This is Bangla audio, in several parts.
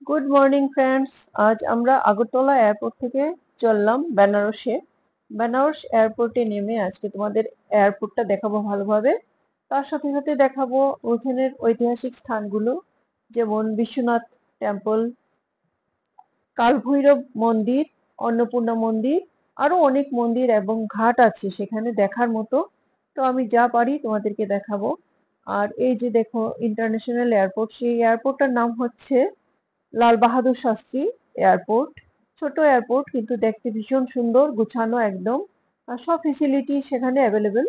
Good morning friends. আজ আমরা আগরতলা এয়ারপোর্ট থেকে চললাম বেনারসে। বেনারস এয়ারপোর্টে নেমে আজকে তোমাদের এয়ারপোর্টটা দেখাবো ভালোভাবে। তার সাথে সাথে দেখাবো ওইখানের ঐতিহাসিক স্থানগুলো, যেমন বিশ্বনাথ টেম্পল, কালভৈরব মন্দির, অন্নপূর্ণা মন্দির, আরো অনেক মন্দির এবং ঘাট আছে সেখানে দেখার মতো। তো আমি যা পারি তোমাদেরকে দেখাবো। আর এই যে দেখো ইন্টারন্যাশনাল এয়ারপোর্ট, সেই এয়ারপোর্টটার নাম হচ্ছে লাল বাহাদুর শাস্ত্রী এয়ারপোর্ট। ছোট এয়ারপোর্ট কিন্তু দেখতে ভীষণ সুন্দর, গুছানো একদম, আর সব ফেসিলিটি সেখানে অ্যাভেলেবেল।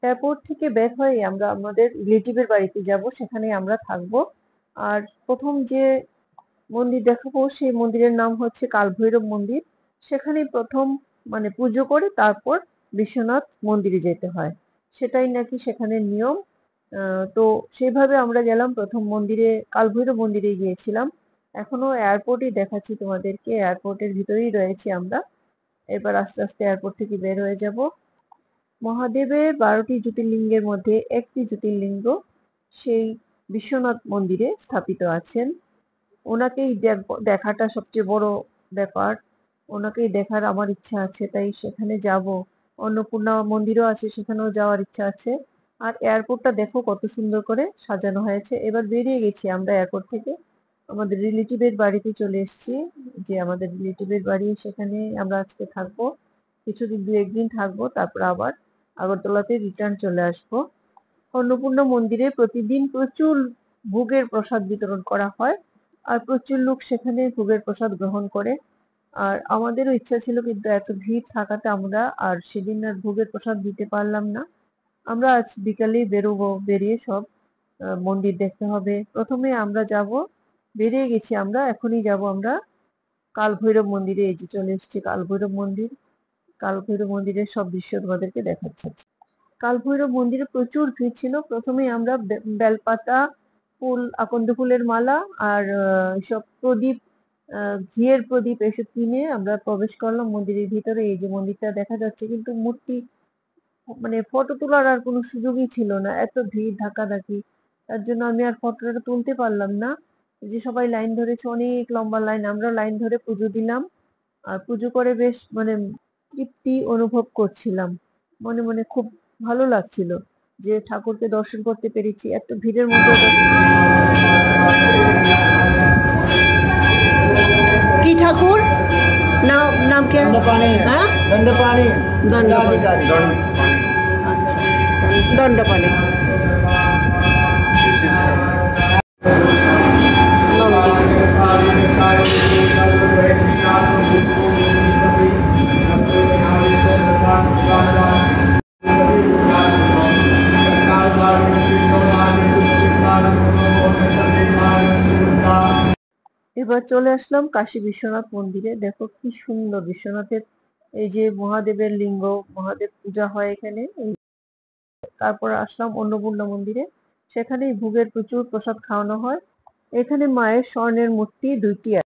এয়ারপোর্ট থেকে বের হয়ে আমরা আমাদের রিলেটিভের বাড়িতে যাব, সেখানে আমরা থাকবো। আর প্রথম যে মন্দির দেখাবো সেই মন্দিরের নাম হচ্ছে কালভৈরব মন্দির। সেখানেই প্রথম মানে পুজো করে তারপর বিশ্বনাথ মন্দিরে যেতে হয়, সেটাই নাকি সেখানে নিয়ম। তো সেইভাবে আমরা গেলাম, প্রথম মন্দিরে কালভৈরব মন্দিরে গিয়েছিলাম। এখনো এয়ারপোর্টই দেখাচ্ছি তোমাদেরকে, এয়ারপোর্টের ভিতরেই রয়েছি আমরা। এবার আস্তে আস্তে এয়ারপোর্ট থেকে বের হয়ে যাব। মহাদেবের 12টি জ্যোতির্লিঙ্গের মধ্যে একটি জ্যোতির্লিঙ্গ সেই বিশ্বনাথ মন্দিরে স্থাপিত আছেন। ওনাকেই দেখাটা সবচেয়ে বড় ব্যাপার। ওনাকেই দেখার আমার ইচ্ছা আছে, তাই সেখানে যাব। অন্নপূর্ণা মন্দিরও আছে, সেখানেও যাওয়ার ইচ্ছা আছে। আর এয়ারপোর্টটা দেখো কত সুন্দর করে সাজানো হয়েছে। এবার বেরিয়ে গেছি আমরা এয়ারপোর্ট থেকে, আমাদের রিলেটিভের বাড়িতে চলে এসেছি। যে আমাদের রিলেটিভের বাড়ি, সেখানে আমরা আজকে থাকবো কিছুদিন, 2-1 দিন থাকবো, তারপর আবার আগরতলাতে রিটার্ন চলে আসবো। অন্নপূর্ণা মন্দিরে প্রতিদিন প্রচুর ভোগের প্রসাদ বিতরণ করা হয়, আর প্রচুর লোক সেখানে ভোগের প্রসাদ গ্রহণ করে। আর আমাদেরও ইচ্ছা ছিল, কিন্তু এত ভিড় থাকাতে আমরা আর সেদিন আর ভোগের প্রসাদ দিতে পারলাম না। আমরা আজ বিকালেই বেরোবো, বেরিয়ে সব মন্দির দেখতে হবে। প্রথমে আমরা যাব, বেরিয়ে গেছি আমরা, এখনই যাব আমরা কালভৈরব মন্দিরে। এই যে চলে এসেছি কালভৈরব মন্দির। কালভৈরব মন্দিরের সব দৃশ্য তোমাদেরকে দেখাচ্ছি। কালভৈরব মন্দিরে প্রচুর ভিড় ছিল। প্রথমে আমরা বেলপাতা, ফুল, আকন্দ ফুলের মালা আর সব প্রদীপ, ঘিয়ের প্রদীপ এসব কিনে আমরা প্রবেশ করলাম মন্দিরের ভিতরে। এই যে মন্দিরটা দেখা যাচ্ছে, কিন্তু মূর্তি মানে ফটো তোলার আর কোনো সুযোগই ছিল না, এত ভিড় ধাক্কাধাক্কি। তার জন্য আমি আর ফটোটা তুলতে পারলাম না। যে সবাই লাইন ধরেছে, অনেক লম্বা লাইন, আমরা লাইন ধরে পুজো দিলাম। আর পুজো করে বেশ মানে তৃপ্তি অনুভব করছিলাম, মনে মনে খুব ভালো লাগছিল যে ঠাকুরকে দর্শন করতে পেরেছি এত ভিড়ের মধ্যে। কি ঠাকুর নাম, নাম কে? হ্যাঁ, দণ্ডপাণি। দণ্ডপাণি। আচ্ছা, দণ্ডপাণি। এবার চলে আসলাম কাশী বিশ্বনাথ মন্দিরে। দেখো কি সুন্দর বিশ্বনাথের এই যে মহাদেবের লিঙ্গ, মহাদেব পূজা হয় এখানে। তারপর আসলাম অন্নপূর্ণা মন্দিরে, সেখানেই ভোগের প্রচুর প্রসাদ খাওয়ানো হয়। এখানে মায়ের স্বর্ণের মূর্তি 2টি